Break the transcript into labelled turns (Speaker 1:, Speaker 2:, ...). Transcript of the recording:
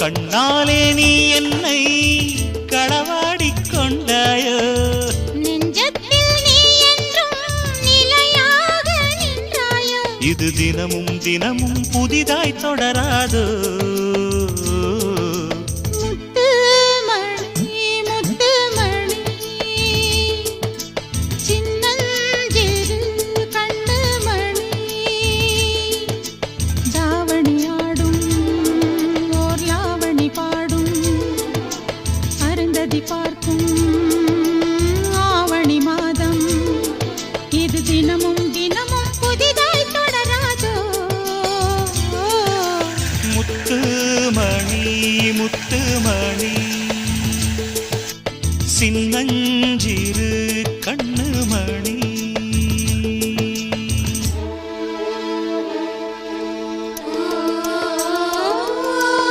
Speaker 1: கண்ணாலே நீ என்னை களவாடிக் கொண்டாயோ
Speaker 2: நெஞ்சத்தில் நீ என்றும் நிலையாக நின்றாயோ
Speaker 1: இது தினமும் தினமும் புதிதாய் தொடராதோ